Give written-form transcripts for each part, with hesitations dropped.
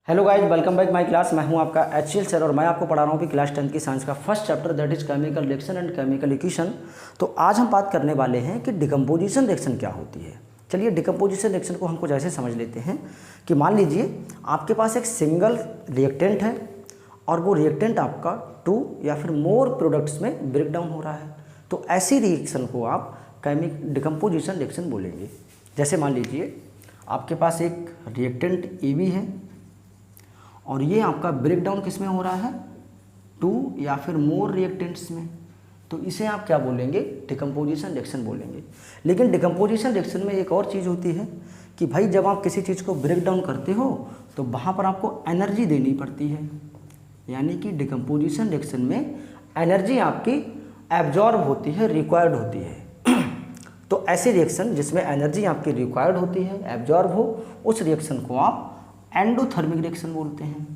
Hello guys, welcome back my class. मैं हूं आपका HCL सर और मैं आपको पढ़ा रहा हूं कि क्लास 10 की साइंस का first chapter that is chemical reaction and chemical equation. तो आज हम बात करने वाले हैं कि डिकम्पोजिशन रिएक्शन क्या होती है। चलिए डिकम्पोजिशन रिएक्शन को हम कुछ ऐसे समझ लेते हैं कि मान लीजिए आपके पास एक सिंगल रिएक्टेंट है और वो रिएक्टेंट आपका 2 या फिर मोर प्रोडक्ट्स में ब्रेक डाउन हो रहा है, तो ऐसी रिएक्शन को आप डिकम्पोजिशन रिएक्शन बोलेंगे। जैसे मान लीजिए आपके पास एक रिएक्टेंट AB है और ये आपका ब्रेक डाउन किस में हो रहा है, 2 या फिर मोर रिएक्टेंट्स में, तो इसे आप क्या बोलेंगे, डिकम्पोजिशन रिएक्शन बोलेंगे। लेकिन डिकम्पोजिशन रिएक्शन में एक और चीज़ होती है कि भाई जब आप किसी चीज़ को ब्रेक डाउन करते हो तो वहाँ पर आपको एनर्जी देनी पड़ती है, यानी कि डिकम्पोजिशन रिएक्शन में एनर्जी आपकी एब्जॉर्ब होती है, रिक्वायर्ड होती है। तो ऐसे रिएक्शन जिसमें एनर्जी आपकी रिक्वायर्ड होती है, एब्जॉर्ब हो, उस रिएक्शन को आप एंडोथर्मिक रिएक्शन बोलते हैं।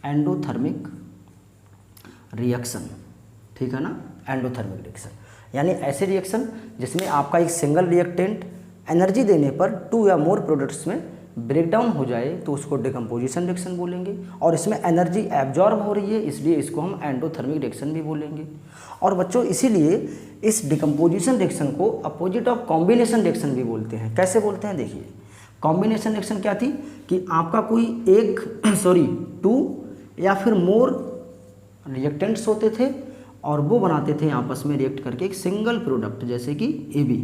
एंडोथर्मिक रिएक्शन, ठीक है ना, एंडोथर्मिक रिएक्शन यानी ऐसे रिएक्शन जिसमें आपका एक सिंगल रिएक्टेंट एनर्जी देने पर 2 या मोर प्रोडक्ट्स में ब्रेक डाउन हो जाए तो उसको डिकम्पोजिशन रिएक्शन बोलेंगे। और इसमें एनर्जी एब्जॉर्ब हो रही है इसलिए इसको हम एंडोथर्मिक रिएक्शन भी बोलेंगे। और बच्चों इसीलिए इस डिकम्पोजिशन रिएक्शन को अपोजिट ऑफ कॉम्बिनेशन रिएक्शन भी बोलते हैं। कैसे बोलते हैं, देखिए कॉम्बिनेशन रिएक्शन क्या थी कि आपका कोई एक 2 या फिर मोर रिएक्टेंट्स होते थे और वो बनाते थे आपस में रिएक्ट करके एक सिंगल प्रोडक्ट, जैसे कि AB।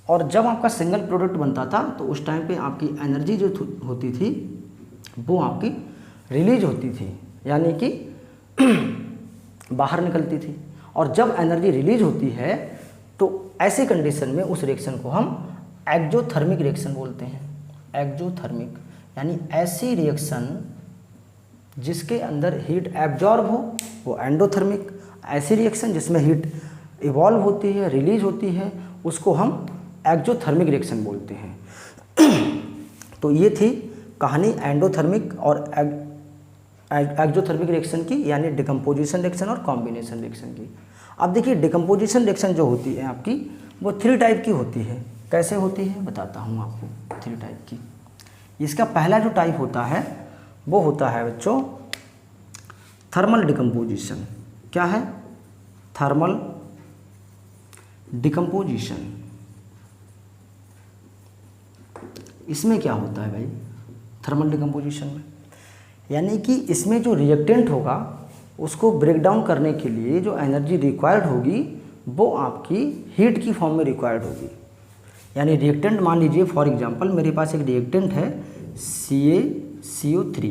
और जब आपका सिंगल प्रोडक्ट बनता था तो उस टाइम पे आपकी एनर्जी जो होती थी वो आपकी रिलीज होती थी, यानी कि बाहर निकलती थी। और जब एनर्जी रिलीज होती है तो ऐसे कंडीशन में उस रिएक्शन को हम एक्जोथर्मिक रिएक्शन बोलते हैं। एक्जोथर्मिक यानी ऐसी रिएक्शन जिसके अंदर हीट एब्जॉर्ब हो वो एंडोथर्मिक, ऐसी रिएक्शन जिसमें हीट इवॉल्व होती है, रिलीज होती है, उसको हम एक्जोथर्मिक रिएक्शन बोलते हैं। तो ये थी कहानी एंडोथर्मिक और एक्जोथर्मिक रिएक्शन की, यानी डिकम्पोजिशन रिएक्शन और कॉम्बिनेशन रिएक्शन की। अब देखिए डिकम्पोजिशन रिएक्शन जो होती है आपकी वो 3 टाइप की होती है। कैसे होती है बताता हूँ आपको, 3 टाइप की। इसका पहला जो टाइप होता है वो होता है बच्चों थर्मल डिकम्पोजिशन। क्या है, थर्मल डिकम्पोजिशन। इसमें क्या होता है भाई थर्मल डिकम्पोजिशन में, यानी कि इसमें जो रिएक्टेंट होगा उसको ब्रेक डाउन करने के लिए जो एनर्जी रिक्वायर्ड होगी वो आपकी हीट की फॉर्म में रिक्वायर्ड होगी। यानी रिएक्टेंट मान लीजिए फॉर एग्जांपल मेरे पास एक रिएक्टेंट है CaCO3।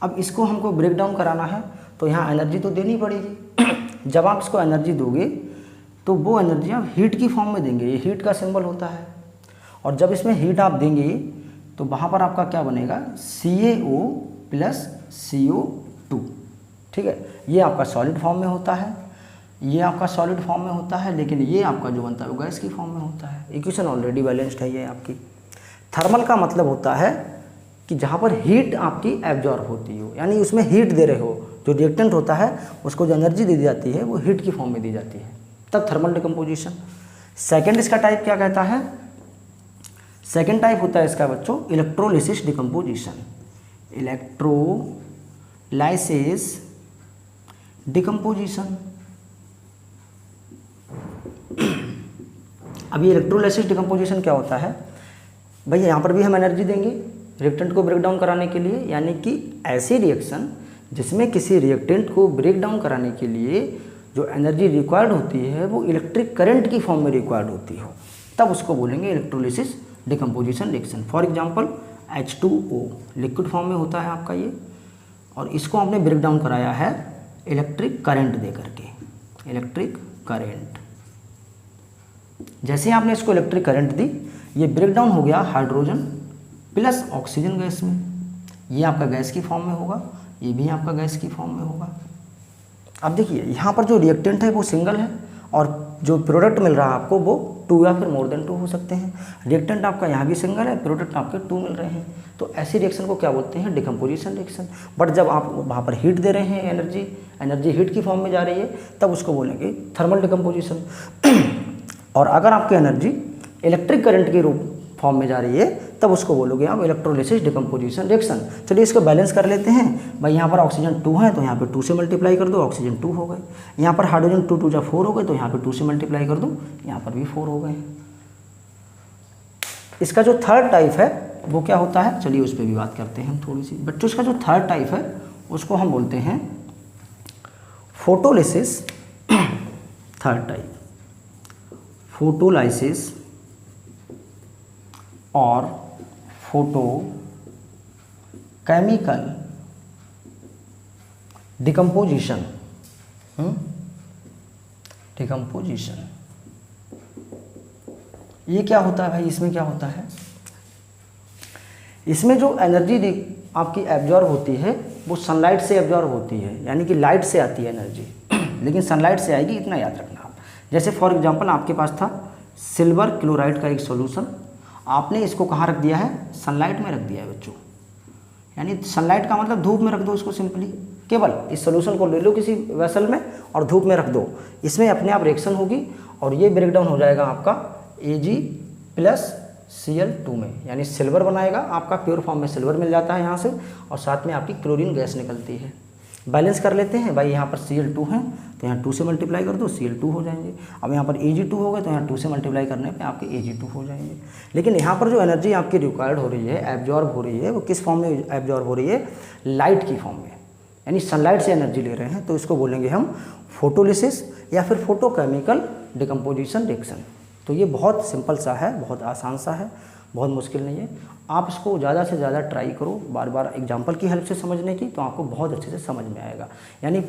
अब इसको हमको ब्रेक डाउन कराना है तो यहाँ एनर्जी तो देनी पड़ेगी। जब आप इसको एनर्जी दोगे तो वो एनर्जी आप हीट की फॉर्म में देंगे, ये हीट का सिंबल होता है। और जब इसमें हीट आप देंगे तो वहाँ पर आपका क्या बनेगा, CaO + CO2, ठीक है। ये आपका सॉलिड फॉर्म में होता है, ये आपका सॉलिड फॉर्म में होता है, लेकिन ये आपका जो बनता है वो गैस की फॉर्म में होता है। इक्वेशन ऑलरेडी बैलेंस्ड है ये आपकी। थर्मल का मतलब होता है कि जहाँ पर हीट आपकी एब्जॉर्ब होती हो, यानी उसमें हीट दे रहे हो, जो रिएक्टेंट होता है उसको जो एनर्जी दी जाती है वो हीट की फॉर्म में दी जाती है, तब थर्मल डिकम्पोजिशन। सेकेंड इसका टाइप क्या कहता है, सेकेंड टाइप होता है इसका बच्चों इलेक्ट्रोलिसिस डिकम्पोजिशन। Electrolysis decomposition. अब ये इलेक्ट्रोलाइसिस डिकम्पोजिशन क्या होता है भाई, यहाँ पर भी हम एनर्जी देंगे रिएक्टेंट को ब्रेक डाउन कराने के लिए, यानी कि ऐसी रिएक्शन जिसमें किसी रिएक्टेंट को ब्रेक डाउन कराने के लिए जो एनर्जी रिक्वायर्ड होती है वो इलेक्ट्रिक करंट की फॉर्म में रिक्वायर्ड होती हो, तब उसको बोलेंगे electrolysis decomposition reaction. For example H2O liquid form में होता है आपका ये, और इसको आपने ब्रेक डाउन कराया है इलेक्ट्रिक करंट दे करके, इलेक्ट्रिक करंट। जैसे आपने इसको इलेक्ट्रिक करंट दी, ये ब्रेक डाउन हो गया हाइड्रोजन + ऑक्सीजन गैस में। ये आपका गैस की फॉर्म में होगा, ये भी आपका गैस की फॉर्म में होगा। अब देखिए यहाँ पर जो रिएक्टेंट है वो सिंगल है और जो प्रोडक्ट मिल रहा है आपको वो 2 या फिर मोर देन 2 हो सकते हैं। रिएक्टेंट आपका यहाँ भी सिंगल है, प्रोडक्ट आपके 2 मिल रहे हैं, तो ऐसी रिएक्शन को क्या बोलते हैं, डिकम्पोजिशन रिएक्शन। बट जब आप वहाँ पर हीट दे रहे हैं, एनर्जी हीट की फॉर्म में जा रही है, तब उसको बोलेंगे थर्मल डिकम्पोजिशन। और अगर आपकी एनर्जी इलेक्ट्रिक करंट के रूप फॉर्म में जा रही है तब उसको बोलोगे आप इलेक्ट्रोलिसिस डिकम्पोजिशन रिएक्शन। चलिए इसको बैलेंस कर लेते हैं। भाई यहाँ पर ऑक्सीजन 2 है तो यहाँ पे 2 से मल्टीप्लाई कर दो, ऑक्सीजन 2 हो गए। यहाँ पर हाइड्रोजन 2 2 4 हो गए तो यहाँ पे 2 से मल्टीप्लाई कर दो, यहाँ पर भी 4 हो गए। इसका जो थर्ड टाइप है वो क्या होता है, चलिए उस पर भी बात करते हैं हम थोड़ी सी। बच्चों इसका जो थर्ड टाइप है उसको हम बोलते हैं फोटोलिसिस। थर्ड टाइप फोटोलाइसिस और फोटो केमिकल डिकम्पोजिशन। डिकम्पोजिशन ये क्या होता है भाई, इसमें क्या होता है, इसमें जो एनर्जी आपकी एब्जॉर्ब होती है वो सनलाइट से एब्जॉर्ब होती है, यानी कि लाइट से आती है एनर्जी, लेकिन सनलाइट से आएगी, इतना याद रखना आप। जैसे फॉर एग्जांपल आपके पास था सिल्वर क्लोराइड का एक सॉल्यूशन, आपने इसको कहाँ रख दिया है, सनलाइट में रख दिया है बच्चों। यानी सनलाइट का मतलब धूप में रख दो इसको, सिंपली केवल इस सॉल्यूशन को ले लो किसी वेसल में और धूप में रख दो, इसमें अपने आप रिएक्शन होगी और ये ब्रेक डाउन हो जाएगा आपका Ag+Cl2 में, यानी सिल्वर बनाएगा आपका, प्योर फॉर्म में सिल्वर मिल जाता है यहाँ से, और साथ में आपकी क्लोरीन गैस निकलती है। बैलेंस कर लेते हैं भाई, यहाँ पर Cl2 है तो यहाँ 2 से मल्टीप्लाई कर दो, Cl2 हो जाएंगे। अब यहाँ पर Ag2 हो गए तो यहाँ 2 से मल्टीप्लाई करने पे आपके Ag2 हो जाएंगे। लेकिन यहाँ पर जो एनर्जी आपकी रिक्वायर्ड हो रही है, एब्जॉर्ब हो रही है, वो किस फॉर्म में एब्जॉर्ब हो रही है, लाइट की फॉर्म में, यानी सनलाइट से एनर्जी ले रहे हैं, तो इसको बोलेंगे हम फोटोलिसिस या फिर फोटोकेमिकल डिकम्पोजिशन रिएक्शन। तो ये बहुत सिंपल सा है, बहुत आसान सा है, बहुत मुश्किल नहीं है। आप इसको ज़्यादा से ज़्यादा ट्राई करो, बार बार एग्जाम्पल की हेल्प से समझने की, तो आपको बहुत अच्छे से समझ में आएगा। यानी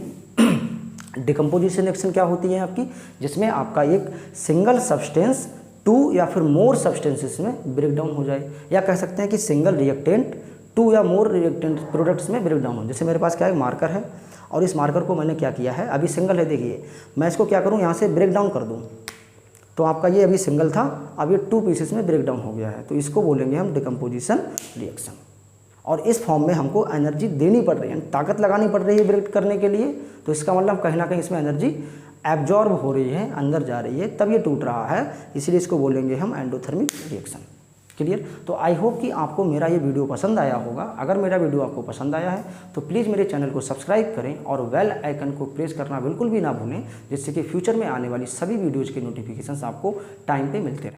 डिकम्पोजिशन रिएक्शन क्या होती है आपकी, जिसमें आपका एक सिंगल सब्सटेंस 2 या फिर मोर सब्सटेंसेस में ब्रेक डाउन हो जाए, या कह सकते हैं कि सिंगल रिएक्टेंट 2 या मोर रिएक्टेंट प्रोडक्ट्स में ब्रेक डाउन हो। जैसे मेरे पास क्या है, मार्कर है और इस मार्कर को मैंने क्या किया है, अभी सिंगल है, देखिए मैं इसको क्या करूँ, यहाँ से ब्रेक डाउन कर दूँ, तो आपका ये अभी सिंगल था, अब ये 2 पीसेस में ब्रेक डाउन हो गया है, तो इसको बोलेंगे हम डिकम्पोजिशन रिएक्शन। और इस फॉर्म में हमको एनर्जी देनी पड़ रही है, ताकत लगानी पड़ रही है ब्रेक करने के लिए, तो इसका मतलब कहीं ना कहीं इसमें एनर्जी एब्जॉर्ब हो रही है, अंदर जा रही है, तब ये टूट रहा है, इसीलिए इसको बोलेंगे हम एंडोथर्मिक रिएक्शन। क्लियर। तो आई होप कि आपको मेरा ये वीडियो पसंद आया होगा। अगर मेरा वीडियो आपको पसंद आया है तो प्लीज़ मेरे चैनल को सब्सक्राइब करें और बेल आइकन को प्रेस करना बिल्कुल भी ना भूलें, जिससे कि फ्यूचर में आने वाली सभी वीडियोज़ के नोटिफिकेशंस आपको टाइम पे मिलते रहें।